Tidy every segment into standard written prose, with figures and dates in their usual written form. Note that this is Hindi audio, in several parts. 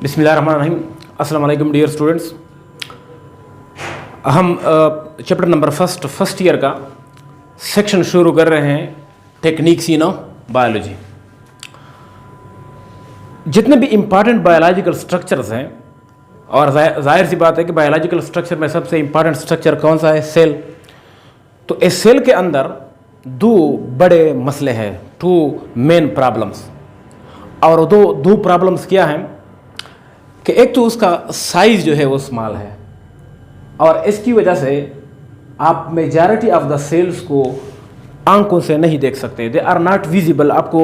बिस्मिल्लाहिर्रहमानिर्रहीम। अस्सलाम वालेकुम डियर स्टूडेंट्स। हम चैप्टर नंबर फर्स्ट ईयर का सेक्शन शुरू कर रहे हैं, टेक्निक्स इन बायोलॉजी। जितने भी इम्पॉर्टेंट बायोलॉजिकल स्ट्रक्चर्स हैं, और जाहिर सी बात है कि बायोलॉजिकल स्ट्रक्चर में सबसे इम्पॉर्टेंट स्ट्रक्चर कौन सा है? सेल। तो इस सेल के अंदर दो बड़े मसले हैं, टू मेन प्रॉब्लम्स। और दो प्रॉब्लम्स क्या हैं कि एक तो उसका साइज़ जो है वो स्मॉल है, और इसकी वजह से आप मेजॉरिटी ऑफ द सेल्स को आंखों से नहीं देख सकते। They are not visible. आपको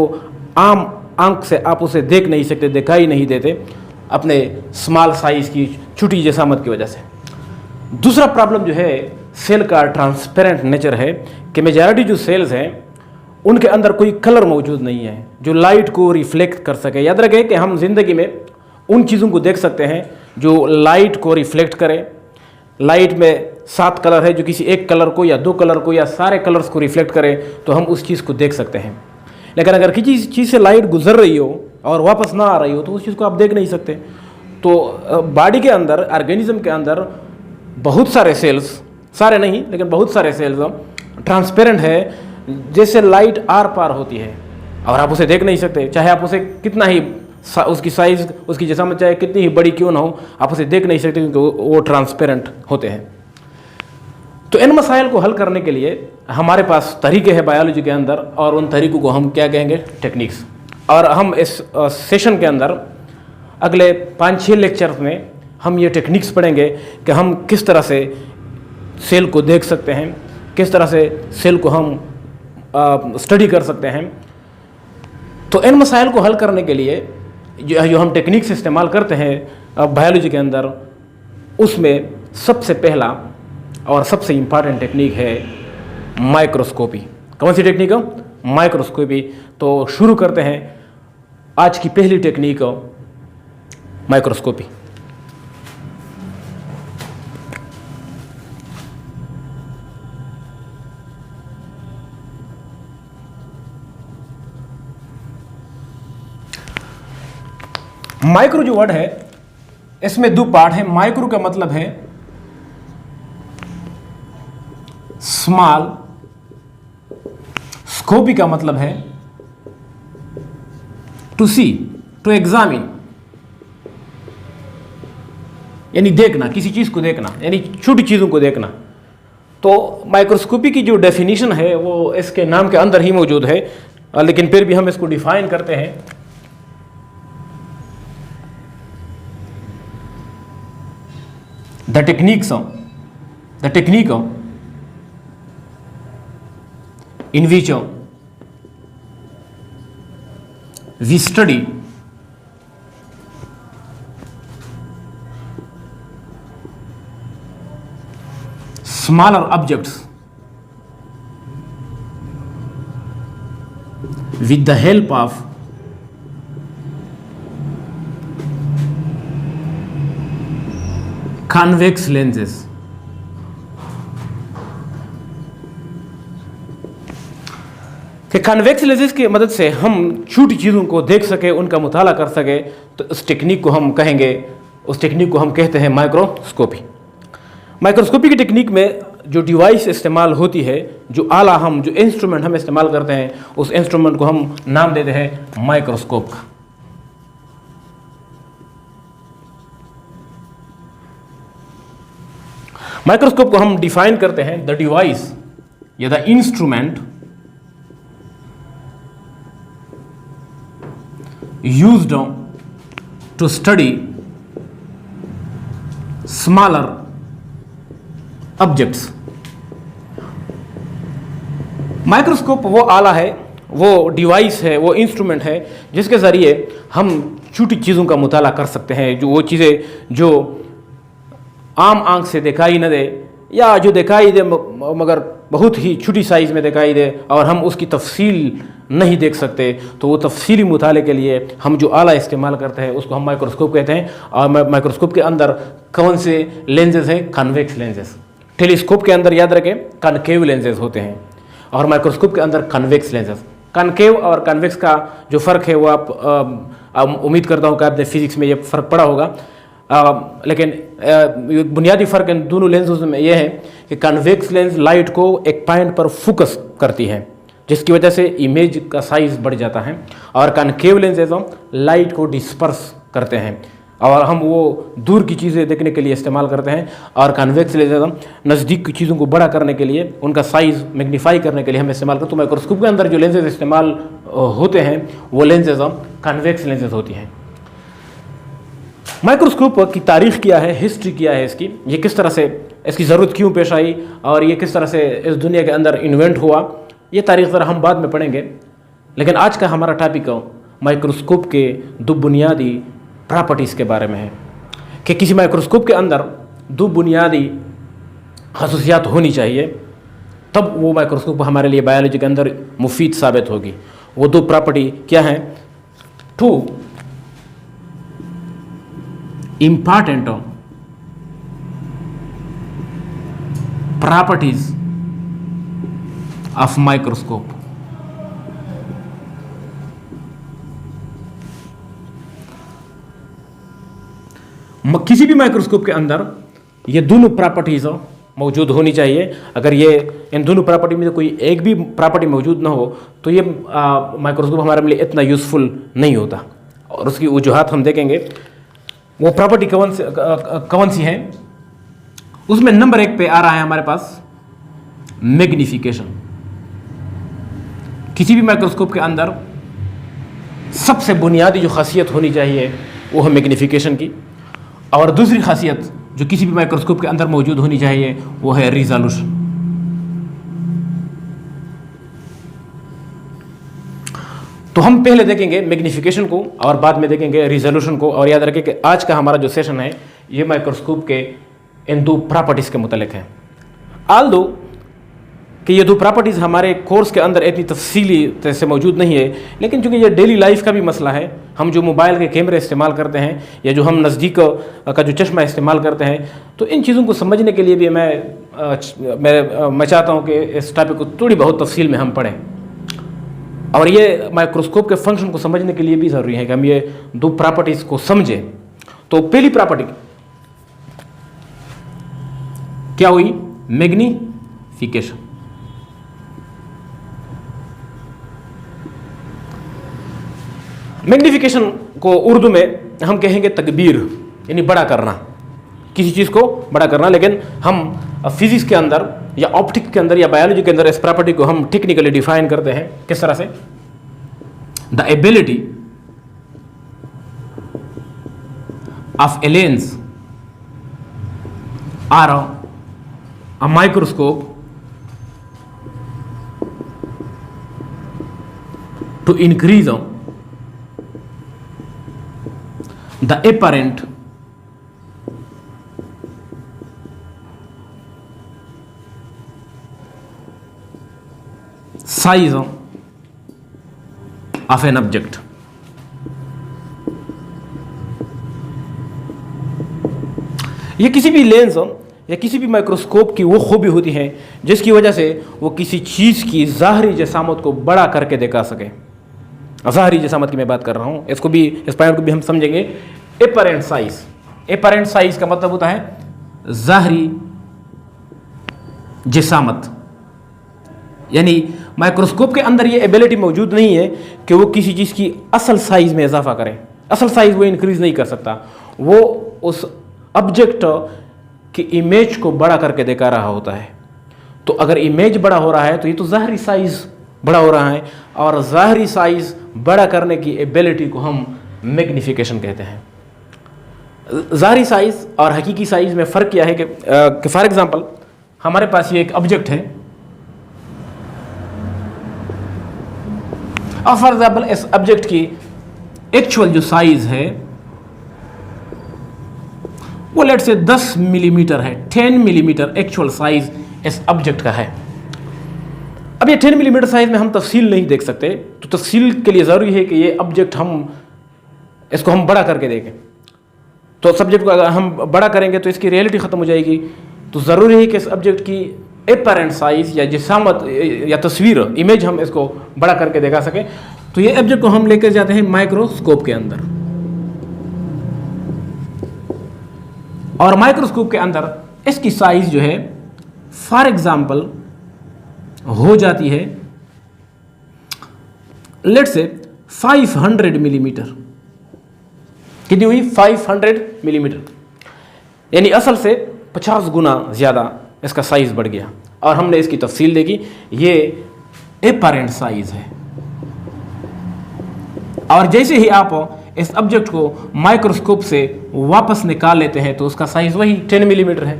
आम आंख से आप उसे देख नहीं सकते, दिखाई नहीं देते अपने स्मॉल साइज़ की छोटी जसामत की वजह से। दूसरा प्रॉब्लम जो है सेल का ट्रांसपेरेंट नेचर है कि मेजॉरिटी जो सेल्स हैं उनके अंदर कोई कलर मौजूद नहीं है जो लाइट को रिफ्लेक्ट कर सके। याद रखें कि हम ज़िंदगी में उन चीज़ों को देख सकते हैं जो लाइट को रिफ्लेक्ट करें। लाइट में 7 कलर है, जो किसी एक कलर को या 2 कलर को या सारे कलर्स को रिफ्लेक्ट करें तो हम उस चीज़ को देख सकते हैं। लेकिन अगर किसी चीज़ से लाइट गुजर रही हो और वापस ना आ रही हो तो उस चीज़ को आप देख नहीं सकते। तो बॉडी के अंदर, ऑर्गेनिज्म के अंदर बहुत सारे सेल्स, सारे नहीं लेकिन बहुत सारे सेल्स ट्रांसपेरेंट है, जैसे लाइट आर पार होती है और आप उसे देख नहीं सकते। चाहे आप उसे कितना ही उसकी साइज़, उसकी जसामत चाहे कितनी ही बड़ी क्यों ना हो, आप उसे देख नहीं सकते क्योंकि वो ट्रांसपेरेंट होते हैं। तो इन मसाइल को हल करने के लिए हमारे पास तरीके हैं बायोलॉजी के अंदर, और उन तरीकों को हम क्या कहेंगे? टेक्निक्स। और हम इस सेशन के अंदर अगले 5-6 लेक्चर्स में हम ये टेक्निक्स पढ़ेंगे कि हम किस तरह से सेल को देख सकते हैं, किस तरह से सेल को हम स्टडी कर सकते हैं। तो इन मसाइल को हल करने के लिए जो हम टेक्निक्स इस्तेमाल करते हैं बायोलॉजी के अंदर, उसमें सबसे पहला और सबसे इम्पॉर्टेंट टेक्निक है माइक्रोस्कोपी। कौन सी टेक्निक है? माइक्रोस्कोपी। तो शुरू करते हैं आज की पहली टेक्निक, माइक्रोस्कोपी। माइक्रो जो वर्ड है इसमें 2 पार्ट है। माइक्रो का मतलब है स्मॉल, स्कोपी का मतलब है टू सी, टू एग्जामिन, यानी देखना, किसी चीज को देखना, यानी छोटी चीजों को देखना। तो माइक्रोस्कोपी की जो डेफिनेशन है वो इसके नाम के अंदर ही मौजूद है, लेकिन फिर भी हम इसको डिफाइन करते हैं। The technique in which we study smaller objects with the help of convex lenses. कि कॉन्वेक्स लेंसेज की मदद से हम छोटी चीज़ों को देख सके, उनका मुताला कर सके, तो उस टेक्निक को हम कहेंगे, उस टेक्निक को हम कहते हैं माइक्रोस्कोपी। माइक्रोस्कोपी की टेक्निक में जो डिवाइस इस्तेमाल होती है, जो आला हम, जो इंस्ट्रूमेंट हम इस्तेमाल करते हैं, उस इंस्ट्रूमेंट को हम नाम देते हैं माइक्रोस्कोप का। माइक्रोस्कोप को हम डिफाइन करते हैं द डिवाइस या the instrument used to study smaller objects. Microscope वो आला है, वो डिवाइस है, वो इंस्ट्रूमेंट है जिसके ज़रिए हम छोटी चीज़ों का मुताला कर सकते हैं, जो वो चीज़ें जो आम आंख से दिखाई न दे, या जो दिखाई दे मगर बहुत ही छोटी साइज़ में दिखाई दे और हम उसकी तफसील नहीं देख सकते, तो वो तफसीली मुताले के लिए हम जो आला इस्तेमाल करते हैं उसको हम माइक्रोस्कोप कहते हैं। और माइक्रोस्कोप के अंदर कौन से लेंसेज हैं? Convex lenses. टेलीस्कोप के अंदर याद रखें कनकेव लेंसेज होते हैं, और माइक्रोस्कोप के अंदर कन्वेक्स लेंसेज। कनकेव और कन्वेक्स का जो फ़र्क है वो उम्मीद करता हूँ कि आपने फिजिक्स में ये फ़र्क पड़ा होगा। लेकिन बुनियादी फ़र्क इन दोनों लेंसेज में ये है कि कन्वेक्स लेंस लाइट को एक पॉइंट पर फोकस करती है, जिसकी वजह से इमेज का साइज़ बढ़ जाता है, और कनकेव लेंसेज लाइट को डिस्पर्स करते हैं और हम वो दूर की चीज़ें देखने के लिए इस्तेमाल करते हैं, और कन्वेक्स लेंसेज नज़दीक की चीज़ों को बड़ा करने के लिए, उनका साइज़ मैग्नीफाई करने के लिए हम इस्तेमाल करते हैं। तो माइक्रोस्कोप के अंदर जो लेंसेज इस्तेमाल होते हैं वो लेंसेज कन्वेक्स लेंसेज होती हैं। माइक्रोस्कोप की तारीख़ क्या है, हिस्ट्री क्या है इसकी, ये किस तरह से इसकी ज़रूरत क्यों पेश आई और ये किस तरह से इस दुनिया के अंदर इन्वेंट हुआ, ये तारीख़ ज़रा हम बाद में पढ़ेंगे। लेकिन आज का हमारा टॉपिक माइक्रोस्कोप के दो बुनियादी प्रॉपर्टीज़ के बारे में है कि किसी माइक्रोस्कोप के अंदर दो बुनियादी खसूसियात होनी चाहिए, तब वो माइक्रोस्कोप हमारे लिए बायोलॉजी के अंदर मुफीद साबित होगी। वो दो प्रॉपर्टी क्या हैं? Two important properties of microscope. किसी भी माइक्रोस्कोप के अंदर ये दोनों प्रॉपर्टीज मौजूद होनी चाहिए। अगर ये इन दोनों प्रॉपर्टी में से कोई एक भी प्रॉपर्टी मौजूद ना हो तो ये माइक्रोस्कोप हमारे लिए इतना यूज़फुल नहीं होता, और उसकी वजूहात हम देखेंगे। वो प्रॉपर्टी कौन सी है? उसमें नंबर 1 पे आ रहा है हमारे पास मैग्नीफिकेशन। किसी भी माइक्रोस्कोप के अंदर सबसे बुनियादी जो खासियत होनी चाहिए वो है मैग्नीफिकेशन की, और दूसरी खासियत जो किसी भी माइक्रोस्कोप के अंदर मौजूद होनी चाहिए वो है रिजोल्यूशन। तो हम पहले देखेंगे मैग्नीफिकेशन को और बाद में देखेंगे रिजोल्यूशन को। और याद रखें कि आज का हमारा जो सेशन है ये माइक्रोस्कोप के इन दो प्रॉपर्टीज़ के मुतालिक है। आल्दो कि ये दो प्रॉपर्टीज़ हमारे कोर्स के अंदर इतनी तफसीली से मौजूद नहीं है, लेकिन चूँकि ये डेली लाइफ का भी मसला है, हम जो मोबाइल के कैमरे इस्तेमाल करते हैं या जो हम नज़दीक का जो चश्मा इस्तेमाल करते हैं, तो इन चीज़ों को समझने के लिए भी मैं चाहता हूँ कि इस टॉपिक को थोड़ी बहुत तफसील में हम पढ़ें। और ये माइक्रोस्कोप के फंक्शन को समझने के लिए भी ज़रूरी है कि हम ये दो प्रॉपर्टीज़ को समझें। तो पहली प्रॉपर्टी क्या हुई? मैग्नीफिकेशन। मैग्नीफिकेशन को उर्दू में हम कहेंगे तकबीर, यानी बड़ा करना, किसी चीज़ को बड़ा करना। लेकिन हम फिजिक्स के अंदर या ऑप्टिक्स के अंदर या बायोलॉजी के अंदर इस प्रॉपर्टी को हम टेक्निकली डिफाइन करते हैं किस तरह से? The ability of a lens or a microscope to increase the apparent size of an object। ये किसी भी लेंस या किसी भी माइक्रोस्कोप की वो खूबी होती है जिसकी वजह से वो किसी चीज़ की ज़ाहरी जसामत को बड़ा करके दिखा सके। ज़ाहरी जसामत की मैं बात कर रहा हूँ, इसको भी, इस पॉइंट को भी हम समझेंगे। एपरेंट साइज, एपरेंट साइज का मतलब होता है ज़ाहरी जसामत, यानी माइक्रोस्कोप के अंदर ये एबिलिटी मौजूद नहीं है कि वो किसी चीज़ की असल साइज में इजाफा करे। असल साइज वो इंक्रीज नहीं कर सकता, वो उस ऑब्जेक्ट की इमेज को बड़ा करके दिखा रहा होता है। तो अगर इमेज बड़ा हो रहा है तो ये तो ज़ाहरी साइज बड़ा हो रहा है, और ज़ाहरी साइज बड़ा करने की एबिलिटी को हम मैग्नीफिकेशन कहते हैं। ज़ाहरी साइज और हकीकी साइज में फ़र्क क्या है कि फॉर एग्जांपल हमारे पास ये एक ऑब्जेक्ट है, और फॉर एग्जांपल इस ऑब्जेक्ट की एक्चुअल जो साइज है वो लेट से 10 मिलीमीटर है। 10 मिलीमीटर एक्चुअल साइज इस ऑब्जेक्ट का है। अब ये 10 मिलीमीटर साइज में हम तफसील नहीं देख सकते, तो तफसील के लिए ज़रूरी है कि ये ऑब्जेक्ट इसको हम बड़ा करके देखें। तो सब्जेक्ट को अगर हम बड़ा करेंगे तो इसकी रियलिटी ख़त्म हो जाएगी। तो ज़रूरी है कि इस ऑब्जेक्ट की एपरेंट साइज या जिसामत या तस्वीर, इमेज हम इसको बड़ा करके दिखा सकें। तो ये ऑब्जेक्ट को हम लेकर जाते हैं माइक्रोस्कोप के अंदर, और माइक्रोस्कोप के अंदर इसकी साइज जो है फॉर एग्जांपल हो जाती है लेट्स से 500 मिलीमीटर। कितनी हुई? 500 मिलीमीटर, यानी असल से 50 गुना ज़्यादा इसका साइज बढ़ गया। और हमने इसकी तफसील देखी, ये एपरेंट साइज है। और जैसे ही आप इस ऑब्जेक्ट को माइक्रोस्कोप से वापस निकाल लेते हैं तो उसका साइज वही 10 मिलीमीटर है।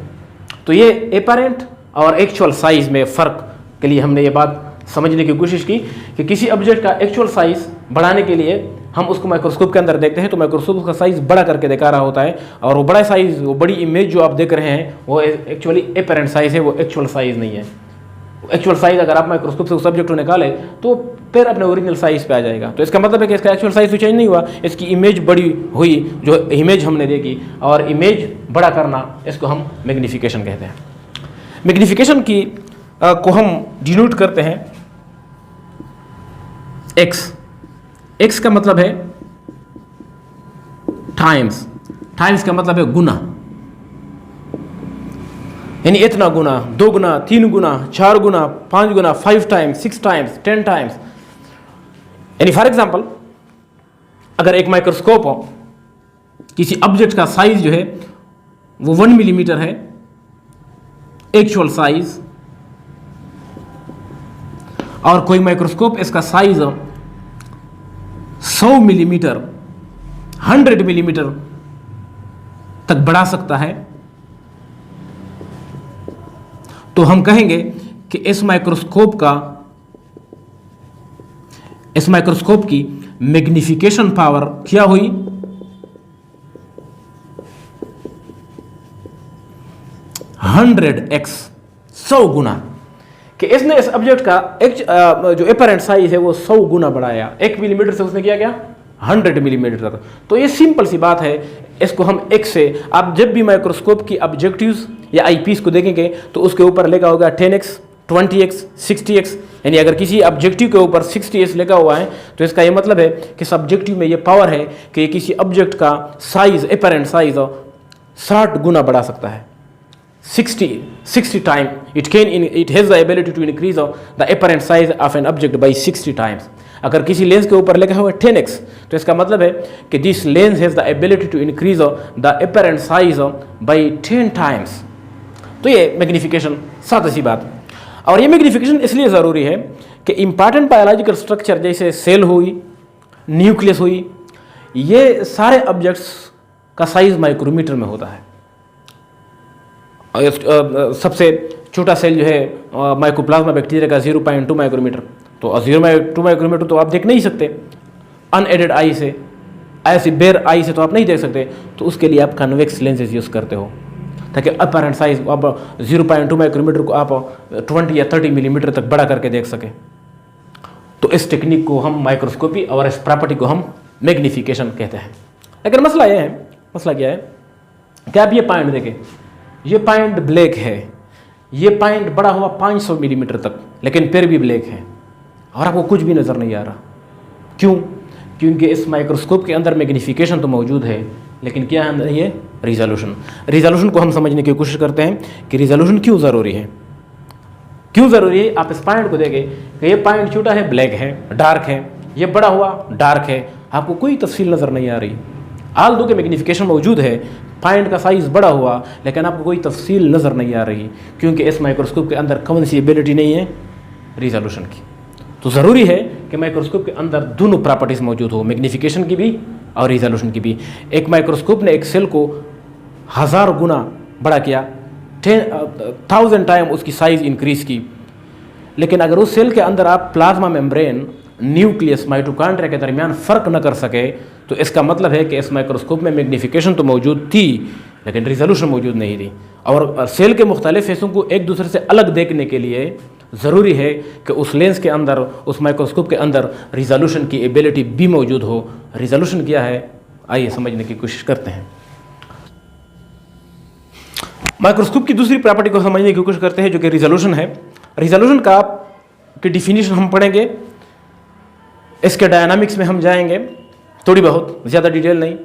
तो ये एपरेंट और एक्चुअल साइज में फ़र्क के लिए हमने ये बात समझने की कोशिश की कि किसी ऑब्जेक्ट का एक्चुअल साइज बढ़ाने के लिए हम उसको माइक्रोस्कोप के अंदर देखते हैं तो माइक्रोस्कोप का साइज बड़ा करके दिखा रहा होता है, और वो बड़ा साइज, वो बड़ी इमेज जो आप देख रहे हैं वो एक्चुअली एपरेंट साइज है, वो एक्चुअल साइज नहीं है। एक्चुअल साइज अगर आप माइक्रोस्कोप से उस ऑब्जेक्ट को निकालें तो फिर अपने ओरिजिनल साइज पे आ जाएगा। तो इसका मतलब है कि इसका एक्चुअल साइज तो चेंज नहीं हुआ, इसकी इमेज बड़ी हुई, जो इमेज हमने देखी, और इमेज बड़ा करना इसको हम मैग्नीफिकेशन कहते हैं। मैग्नीफिकेशन की को हम डिनोट करते हैं एक्स। एक्स का मतलब है टाइम्स, टाइम्स का मतलब है गुना, यानी इतना गुना, 2 गुना, 3 गुना, 4 गुना, 5 गुना, 5 टाइम्स, 6 टाइम्स, 10 टाइम्स। यानी फॉर एग्जांपल अगर एक माइक्रोस्कोप हो, किसी ऑब्जेक्ट का साइज जो है वो 1 मिलीमीटर है एक्चुअल साइज, और कोई माइक्रोस्कोप इसका साइज 100 मिलीमीटर, 100 मिलीमीटर तक बढ़ा सकता है, तो हम कहेंगे कि इस माइक्रोस्कोप की मैग्नीफिकेशन पावर क्या हुई? 100x, 100 गुना, कि इसने इस ऑब्जेक्ट का जो एपरेंट साइज है वो 100 गुना बढ़ाया। 1 मिलीमीटर से उसने किया क्या? 100 मिलीमीटर तक। तो ये सिंपल सी बात है, इसको हम x से, आप जब भी माइक्रोस्कोप की ऑब्जेक्टिव्स या आईपीस को देखेंगे तो उसके ऊपर लिखा होगा 10x, 20x, 60x, यानी अगर किसी ऑब्जेक्टिव के ऊपर 60x लिखा हुआ है तो इसका ये मतलब है कि इस ऑब्जेक्टिव में ये पावर है कि किसी ऑब्जेक्ट का साइज, एपरेंट साइज 60 गुना बढ़ा सकता है। 60 time it has the ability to increase the apparent size of an object by 60 times। अगर किसी लेंस के ऊपर लिखा हुआ है 10x तो इसका मतलब है कि this lens has the ability to increase the apparent size by 10 times. तो ये मैग्नीफिकेशन, साथ सी बात। और ये मैग्नीफिकेशन इसलिए ज़रूरी है कि इंपॉर्टेंट बायोलॉजिकल स्ट्रक्चर जैसे सेल हुई, न्यूक्लियस हुई, ये सारे ऑब्जेक्ट्स का साइज माइक्रोमीटर में होता है। सबसे छोटा सेल जो है माइकोप्लाज्मा बैक्टीरिया का 0.2 माइक्रोमीटर, तो 0.2 माइक्रोमीटर तो आप देख नहीं सकते अनएडेड आई से, ऐसी बेयर आई से तो आप नहीं देख सकते, तो उसके लिए आप कन्वेक्स लेंसेज यूज़ करते हो ताकि अपरेंट साइज आप 0.2 माइक्रोमीटर को आप 20 या 30 मिलीमीटर तक बड़ा करके देख सकें। तो इस टेक्निक को हम माइक्रोस्कोपी और इस प्रॉपर्टी को हम मैग्नीफिकेशन कहते हैं। लेकिन मसला क्या है कि आप ये पॉइंट देखें, ये पॉइंट ब्लैक है, ये पॉइंट बड़ा हुआ 500 मिलीमीटर तक, लेकिन फिर भी ब्लैक है और आपको कुछ भी नज़र नहीं आ रहा। क्यों? क्योंकि इस माइक्रोस्कोप के अंदर मैग्नीफिकेशन तो मौजूद है, लेकिन क्या है ये? रिजोल्यूशन। रिजोल्यूशन को हम समझने की कोशिश करते हैं कि रिजोल्यूशन क्यों ज़रूरी है। क्यों ज़रूरी है? आप इस पॉइंट को देखें कि ये पॉइंट छोटा है, ब्लैक है, डार्क है, ये बड़ा हुआ डार्क है, आपको कोई तफसील नज़र नहीं आ रही। आल दो के मैग्नीफिकेशन मौजूद है, पॉइंट का साइज़ बड़ा हुआ, लेकिन आपको कोई तफसील नज़र नहीं आ रही, क्योंकि इस माइक्रोस्कोप के अंदर कौन सी एबिलिटी नहीं है? रिजोल्यूशन की। तो ज़रूरी है कि माइक्रोस्कोप के अंदर दोनों प्रॉपर्टीज़ मौजूद हो, मैग्नीफिकेशन की भी और रिजोल्यूशन की भी। एक माइक्रोस्कोप ने एक सेल को 1000 गुना बड़ा किया, 1000 टाइम उसकी साइज़ इंक्रीज़ की, लेकिन अगर उस सेल के अंदर आप प्लाज्मा मेम्ब्रेन, न्यूक्लियस, माइटोकॉन्ड्रिया के दरमियान फ़र्क न कर सके, तो इसका मतलब है कि इस माइक्रोस्कोप में मैग्नीफिकेशन तो मौजूद थी लेकिन रिजोल्यूशन मौजूद नहीं थी। और सेल के मुख्तलिफ हिस्सों को एक दूसरे से अलग देखने के लिए ज़रूरी है कि उस लेंस के अंदर, उस माइक्रोस्कोप के अंदर रिजोल्यूशन की एबिलिटी भी मौजूद हो। रिजोल्यूशन क्या है, आइए समझने की कोशिश करते हैं। माइक्रोस्कोप की दूसरी प्रॉपर्टी को समझने की कोशिश करते हैं जो कि रिजोल्यूशन है। रिजोल्यूशन की डिफिनीशन हम पढ़ेंगे इसके डायनामिक्स में हम जाएंगे थोड़ी बहुत, ज़्यादा डिटेल नहीं,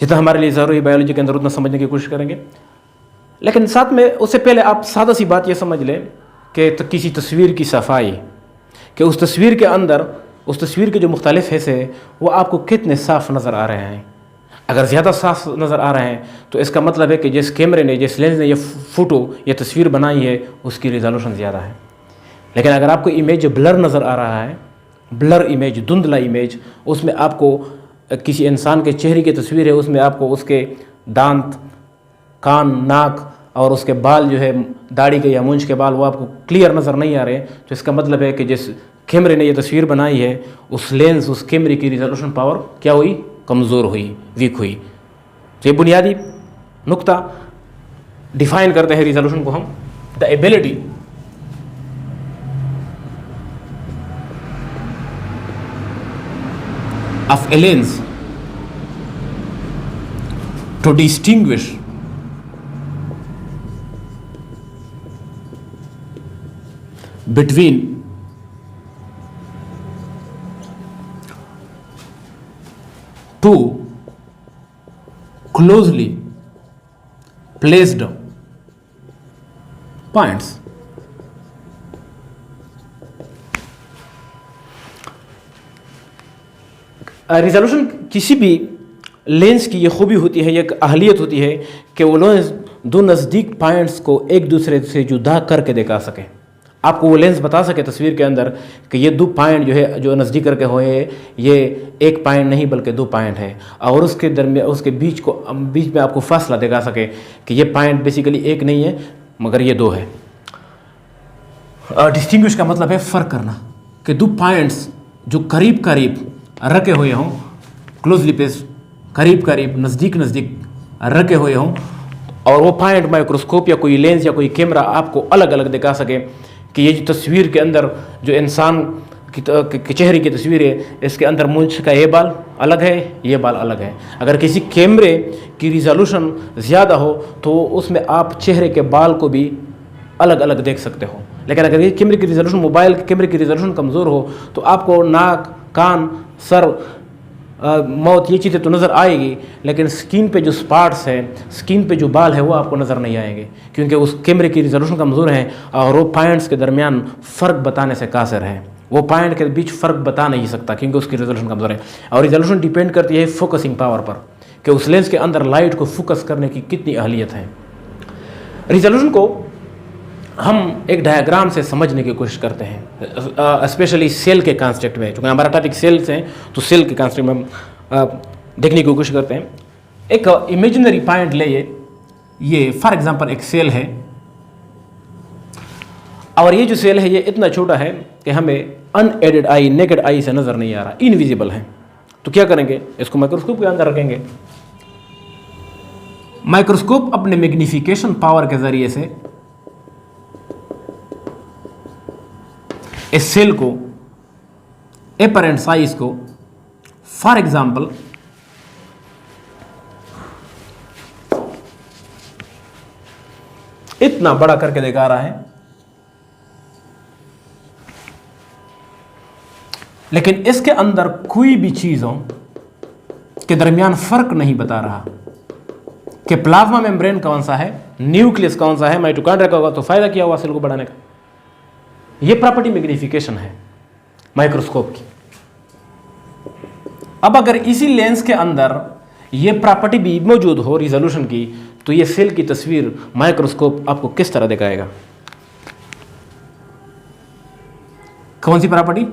जितना हमारे लिए ज़रूरी बायोलॉजी के अंदर उतना समझने की कोशिश करेंगे। लेकिन साथ में उससे पहले आप सादा सी बात ये समझ लें कि किसी तस्वीर की सफाई, कि उस तस्वीर के अंदर उस तस्वीर के जो मुख्तलिफ हिस्से हैं वो आपको कितने साफ़ नज़र आ रहे हैं। अगर ज़्यादा साफ नज़र आ रहे हैं तो इसका मतलब है कि जिस कैमरे ने, जिस लेंस ने ये फ़ोटो, ये तस्वीर बनाई है, उसकी रिजोल्यूशन ज़्यादा है। लेकिन अगर आपको इमेज ब्लर नज़र आ रहा है, ब्लर इमेज, धुंधला इमेज, उसमें आपको किसी इंसान के चेहरे की तस्वीर है, उसमें आपको उसके दांत, कान, नाक और उसके बाल जो है, दाढ़ी के या मूंछ के बाल, वो आपको क्लियर नज़र नहीं आ रहे, तो इसका मतलब है कि जिस कैमरे ने ये तस्वीर बनाई है, उस लेंस, उस कैमरे की रिजोल्यूशन पावर क्या हुई? कमज़ोर हुई, वीक हुई। तो ये बुनियादी नुक्ता डिफाइन करते हैं रिजोल्यूशन को हम। The ability of a lens to distinguish between two closely placed points. Resolution किसी भी लेंस की ये खूबी होती है, एक अहलियत होती है कि वो लेंस दो नज़दीक पॉइंट्स को एक दूसरे से जुदा करके दिखा सके। आपको वो लेंस बता सके तस्वीर के अंदर कि ये दो पॉइंट जो है, जो नज़दीक करके हुए हैं, ये एक पॉइंट नहीं बल्कि दो पॉइंट है, और उसके दरमियान, उसके बीच में आपको फासला दिखा सके कि ये पॉइंट बेसिकली एक नहीं है मगर ये दो है। डिस्टिंग्विश का मतलब है फ़र्क करना, कि दो पॉइंट्स जो करीब करीब रखे हुए हों, क्लोजली प्लेस्ड, करीब करीब, नज़दीक नज़दीक रखे हुए हों, और वो पॉइंट माइक्रोस्कोप या कोई लेंस या कोई कैमरा आपको अलग अलग दिखा सके कि ये जो तस्वीर के अंदर जो इंसान की चेहरे की तस्वीर है, इसके अंदर मूंछ का ये बाल अलग है, ये बाल अलग है। अगर किसी कैमरे की रिजोल्यूशन ज़्यादा हो तो उसमें आप चेहरे के बाल को भी अलग अलग देख सकते हो। लेकिन अगर ये कैमरे की रिजोल्यूशन, मोबाइल के कैमरे की रिजोल्यूशन कमज़ोर हो तो आपको नाक, कान, सर, मौत, ये चीज़ें तो नज़र आएगी, लेकिन स्किन पे जो स्पॉट्स है, स्किन पे जो बाल है, वो आपको नज़र नहीं आएंगे, क्योंकि उस कैमरे की रिजोल्यूशन कमज़ोर है और वो पॉइंट्स के दरमियान फ़र्क बताने से कासिर है। वो पॉइंट के बीच फ़र्क बता नहीं सकता क्योंकि उसकी रिजोल्यूशन कमज़ोर है। और रिजोल्यूशन डिपेंड करती है फोकसिंग पावर पर, कि उस लेंस के अंदर लाइट को फोकस करने की कितनी अहलियत है। रिजोल्यूशन को हम एक डायग्राम से समझने की कोशिश करते हैं, स्पेशली सेल के कॉन्सेप्ट में। चूँकि हमारा टॉपिक सेल्स हैं तो सेल के कॉन्सेप्ट में हम देखने की कोशिश करते हैं। एक इमेजिनरी पॉइंट ले, ये फॉर एग्जांपल एक सेल है, और ये जो सेल है ये इतना छोटा है कि हमें अनएडेड आई, नेकेड आई से नज़र नहीं आ रहा, इनविजिबल है। तो क्या करेंगे? इसको माइक्रोस्कोप के अंदर रखेंगे। माइक्रोस्कोप अपने मैग्निफिकेशन पावर के ज़रिए से इस सेल को, एपरेंट साइज को, फॉर एग्जाम्पल इतना बड़ा करके दिखा रहा है, लेकिन इसके अंदर कोई भी चीज़ों के दरमियान फर्क नहीं बता रहा कि प्लाज्मा मेम्ब्रेन कौन सा है, न्यूक्लियस कौन सा है, माइटोकॉन्ड्रिया का होगा तो फायदा क्या हुआ सेल को बढ़ाने का। ये प्रॉपर्टी मैग्निफिकेशन है माइक्रोस्कोप की। अब अगर इसी लेंस के अंदर ये प्रॉपर्टी भी मौजूद हो रिजोल्यूशन की, तो ये सेल की तस्वीर माइक्रोस्कोप आपको किस तरह दिखाएगा? कौन सी प्रॉपर्टी?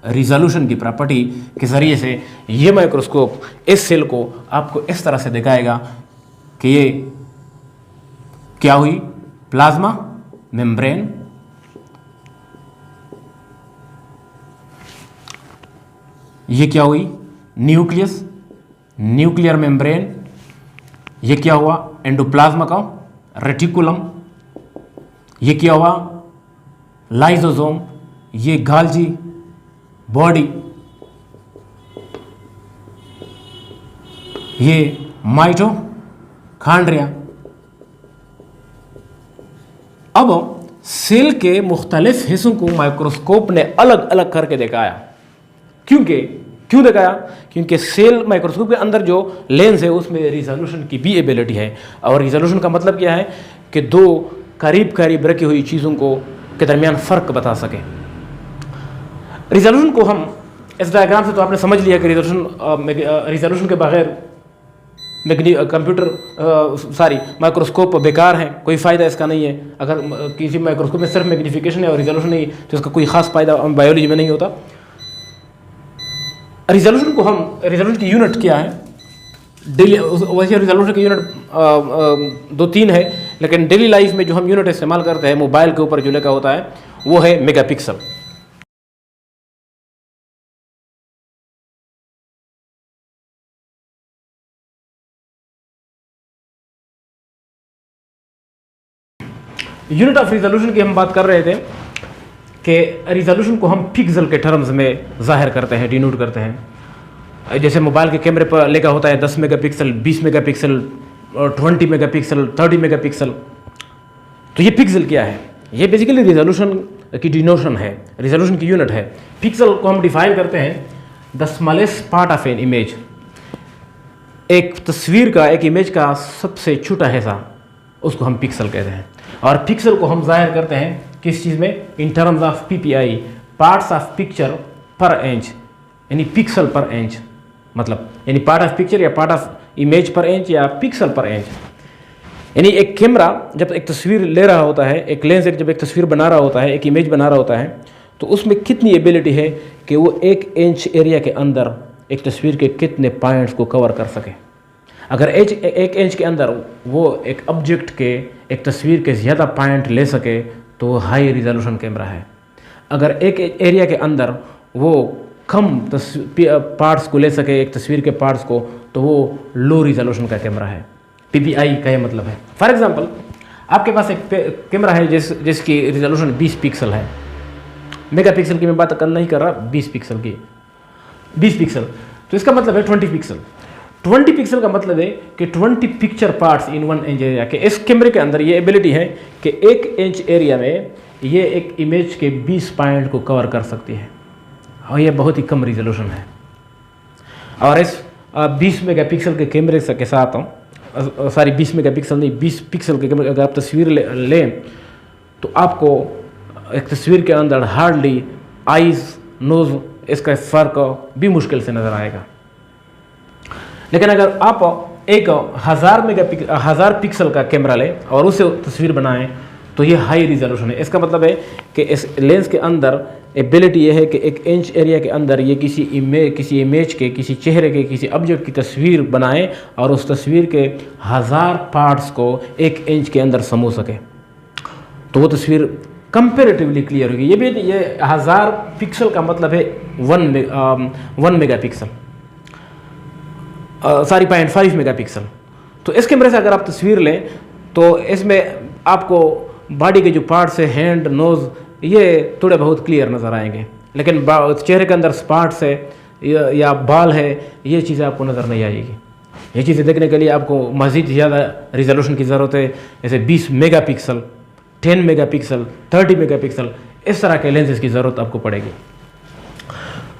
रिजोल्यूशन की प्रॉपर्टी के जरिए से ये माइक्रोस्कोप इस सेल को आपको इस तरह से दिखाएगा कि ये क्या हुई? प्लाज्मा मेम्ब्रेन, ये क्या हुई? न्यूक्लियस, न्यूक्लियर मेम्ब्रेन, ये क्या हुआ? एंडोप्लाज्मा का रेटिकुलम, ये क्या हुआ? लाइसोसोम, ये गाल्जी बॉडी, ये माइटोकॉन्ड्रिया। अब सेल के मुख्तलिफ हिस्सों को माइक्रोस्कोप ने अलग अलग करके दिखाया। क्यों दिखाया? क्योंकि सेल माइक्रोस्कोप के अंदर जो लेंस है उसमें रिजोल्यूशन की भी एबिलिटी है। और रिजोल्यूशन का मतलब क्या है कि दो करीब करीब रखी हुई चीज़ों को के दरमियान फ़र्क बता सके। रिजोल्यूशन को हम इस डायग्राम से तो आपने समझ लिया कि रिजोल्यूशन के बगैर माइक्रोस्कोप बेकार है, कोई फ़ायदा इसका नहीं है। अगर किसी माइक्रोस्कोप में सिर्फ मैग्नीफिकेशन है और रिजोल्यूशन नहीं तो इसका कोई ख़ास फ़ायदा बायोलॉजी में नहीं होता। रिजोल्यूशन की यूनिट क्या है? डेली वैसे रिजोल्यूशन की यूनिट 2-3 है, लेकिन डेली लाइफ में जो हम यूनिट इस्तेमाल करते हैं मोबाइल के ऊपर जो लिखा होता है वो है मेगापिक्सल। यूनिट ऑफ रिजोल्यूशन की हम बात कर रहे थे कि रिजोल्यूशन को हम पिक्सल के टर्म्स में ज़ाहिर करते हैं, डिनोट करते हैं। जैसे मोबाइल के कैमरे पर लिखा होता है 10 मेगापिक्सल, 20 मेगापिक्सल, 20 मेगापिक्सल, 30 मेगापिक्सल। तो ये पिक्सल क्या है? ये बेसिकली रिजोल्यूशन की डिनोशन है, रिजोल्यूशन की यूनिट है। पिक्सल को हम डिफाइन करते हैं the smallest part of an image. एक तस्वीर का, एक इमेज का सबसे छोटा हिस्सा उसको हम पिक्सल कहते हैं। और पिक्सल को हम जाहिर करते हैं किस चीज़ में? In terms of PPI, parts of picture पर इंच, यानी पिक्सल पर इंच, मतलब यानी पार्ट ऑफ पिक्चर या पार्ट ऑफ इमेज पर इंच या पिक्सल पर इंच। यानी एक कैमरा जब एक तस्वीर ले रहा होता है, एक लेंस जब एक तस्वीर बना रहा होता है, एक इमेज बना रहा होता है, तो उसमें कितनी एबिलिटी है कि वो 1 इंच एरिया के अंदर एक तस्वीर के कितने पॉइंट्स को कवर कर सके। अगर 1 इंच के अंदर वो एक ऑब्जेक्ट के, एक तस्वीर के ज़्यादा पॉइंट ले सके तो वो हाई रिजोल्यूशन कैमरा है। अगर एक एरिया के अंदर वो कम पार्ट्स को ले सके, एक तस्वीर के पार्ट्स को, तो वो लो रिजोल्यूशन का कैमरा है। पीपीआई का ये मतलब है। फॉर एग्जांपल आपके पास एक कैमरा है जिसकी रिजोल्यूशन 20 पिक्सल है। मेगापिक्सल की मैं बात नहीं कर रहा, 20 पिक्सल की, 20 पिक्सल, तो इसका मतलब है 20 पिक्सल। 20 पिक्सल का मतलब है कि 20 picture parts in 1 inch area के। इस कैमरे के अंदर ये एबिलिटी है कि 1 इंच एरिया में ये एक इमेज के 20 पॉइंट को कवर कर सकती है, और ये बहुत ही कम रिजोल्यूशन है। और इस 20 मेगापिक्सल के कैमरे के साथ 20 मेगापिक्सल नहीं, 20 पिक्सल के कैमरे अगर आप तस्वीर लें तो आपको एक तस्वीर के अंदर हार्डली आइज़, नोज़, इसका फ़र्क भी मुश्किल से नज़र आएगा। लेकिन अगर आप एक 1000 पिक्सल का कैमरा लें और उससे तस्वीर बनाएं तो ये हाई रिजोल्यूशन है। इसका मतलब है कि इस लेंस के अंदर एबिलिटी ये है कि 1 इंच एरिया के अंदर ये किसी इमेज के, किसी चेहरे के, किसी ऑब्जेक्ट की तस्वीर बनाएं और उस तस्वीर के 1000 पार्ट्स को 1 इंच के अंदर समो सके, तो वो तस्वीर कंपेरेटिवली क्लियर होगी। ये 1000 पिक्सल का मतलब है 1 मेगापिक्सल, 0.5 मेगापिक्सल। तो इस कैमरे से अगर आप तस्वीर लें तो इसमें आपको बॉडी के जो पार्ट्स है, हैंड, नोज़, ये थोड़े बहुत क्लियर नज़र आएंगे, लेकिन चेहरे के अंदर स्पॉट्स है या बाल है, ये चीज़ें आपको नज़र नहीं आएगी। ये चीज़ें देखने के लिए आपको मज़ीद ज़्यादा रिजोल्यूशन की ज़रूरत है, जैसे 20 मेगापिक्सल, 10 मेगापिक्सल, 30 मेगापिक्सल, इस तरह के लेंसेज की ज़रूरत आपको पड़ेगी।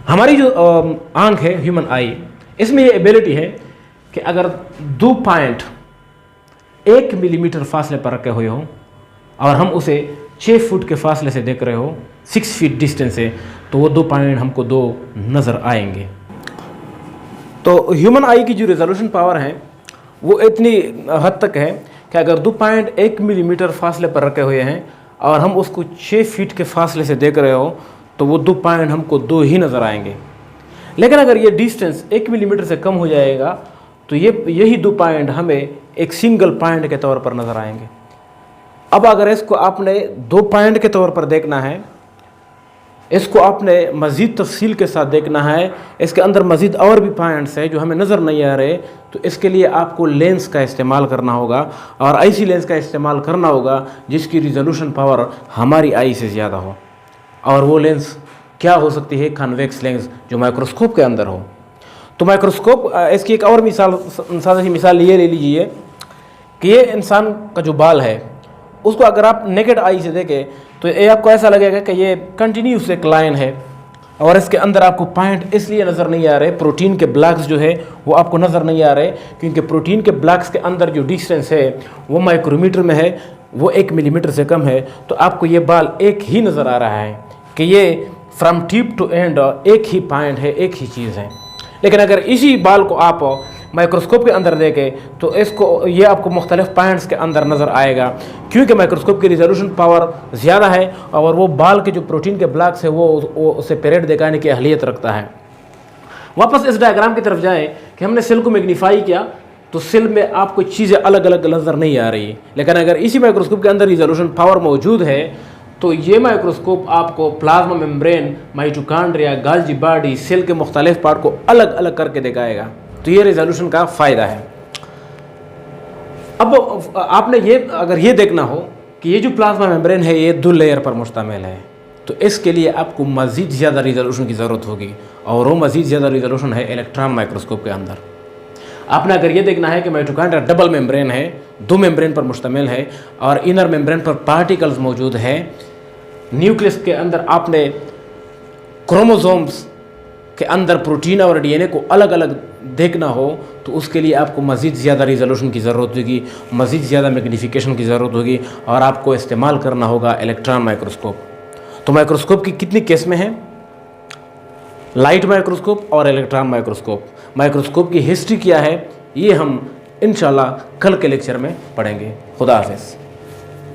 हमारी जो आँख है, ह्यूमन आई, इसमें ये एबिलिटी है कि अगर 2 पॉइंट 1 मिलीमीटर फासले पर रखे हुए हों और हम उसे 6 फुट के फासले से देख रहे हो, 6 फीट डिस्टेंस से, तो वो 2 पॉइंट हमको 2 नज़र आएंगे। तो ह्यूमन आई की जो रिजोल्यूशन पावर है वो इतनी हद तक है कि अगर 2 पॉइंट 1 मिलीमीटर फासले पर रखे हुए हैं और हम उसको 6 फीट के फासले से देख रहे हो तो वो 2 पॉइंट हमको 2 ही नज़र आएंगे। लेकिन अगर ये डिस्टेंस 1 मिलीमीटर से कम हो जाएगा तो यही 2 पॉइंट हमें एक सिंगल पॉइंट के तौर पर नज़र आएंगे। अब अगर इसको आपने 2 पॉइंट के तौर पर देखना है, इसको आपने मज़ीद तफसील के साथ देखना है, इसके अंदर मज़ीद और भी पॉइंट्स हैं जो हमें नज़र नहीं आ रहे, तो इसके लिए आपको लेंस का इस्तेमाल करना होगा और ऐसी लेंस का इस्तेमाल करना होगा जिसकी रिजोल्यूशन पावर हमारी आई से ज़्यादा हो। और वो लेंस क्या हो सकती है? कन्वेक्स लेंस, जो माइक्रोस्कोप के अंदर हो। तो माइक्रोस्कोप, इसकी एक और सादा सी मिसाल ये ले लीजिए कि ये इंसान का जो बाल है उसको अगर आप नेकेड आई से देखें तो ये आपको ऐसा लगेगा कि ये कंटिन्यूस एक लाइन है, और इसके अंदर आपको पॉइंट इसलिए नज़र नहीं आ रहे, प्रोटीन के ब्लॉक्स जो है वो आपको नज़र नहीं आ रहे, क्योंकि प्रोटीन के ब्लॉक्स के अंदर जो डिस्टेंस है वो माइक्रोमीटर में है, वो 1 मिलीमीटर से कम है। तो आपको ये बाल एक ही नज़र आ रहा है कि ये फ्रॉम टिप टू एंड एक ही पॉइंट है, एक ही चीज़ है। लेकिन अगर इसी बाल को आप माइक्रोस्कोप के अंदर देखें तो इसको ये आपको मुख्तलिफ पॉइंट्स के अंदर नज़र आएगा, क्योंकि माइक्रोस्कोप की रिजोल्यूशन पावर ज़्यादा है और वो बाल के जो प्रोटीन के ब्लॉक्स है वो उसे पेरेड दिखाने की अहलियत रखता है। वापस इस डायग्राम की तरफ जाएं कि हमने सेल को मैग्नीफाई किया तो सेल में आपको चीज़ें अलग अलग नज़र नहीं आ रही, लेकिन अगर इसी माइक्रोस्कोप के अंदर रिजोल्यूशन पावर मौजूद है तो ये माइक्रोस्कोप आपको plasma membrane, mitochondria, Golgi body, cell के मुख्तलिफ पार्ट को अलग अलग करके दिखाएगा। तो ये रिजोल्यूशन का फ़ायदा है। अब आपने अगर ये देखना हो कि ये जो प्लाज्मा मेम्ब्रेन है ये 2 लेयर पर मुश्तमिल है, तो इसके लिए आपको मज़ीद ज़्यादा रिजोल्यूशन की ज़रूरत होगी, और वो मज़ीद ज़्यादा रिजोल्यूशन है इलेक्ट्रॉन माइक्रोस्कोप के अंदर। आपने अगर ये देखना है कि माइटोकॉन्ड्रिया डबल मेम्ब्रेन है, 2 मेम्ब्रेन पर मुश्तमिल है और इनर मेम्ब्रेन पर पार्टिकल्स मौजूद हैं, न्यूक्लियस के अंदर आपने क्रोमोसोम्स के अंदर प्रोटीन और डीएनए को अलग अलग देखना हो, तो उसके लिए आपको मज़ीद ज़्यादा रिजोल्यूशन की ज़रूरत होगी, मज़ीद ज़्यादा मैग्नीफिकेशन की ज़रूरत होगी, और आपको इस्तेमाल करना होगा इलेक्ट्रॉन माइक्रोस्कोप। तो माइक्रोस्कोप की कितनी किस्में हैं? लाइट माइक्रोस्कोप और इलेक्ट्रॉन माइक्रोस्कोप। माइक्रोस्कोप की हिस्ट्री क्या है ये हम इंशाल्लाह कल के लेक्चर में पढ़ेंगे। खुदा हाफिज़।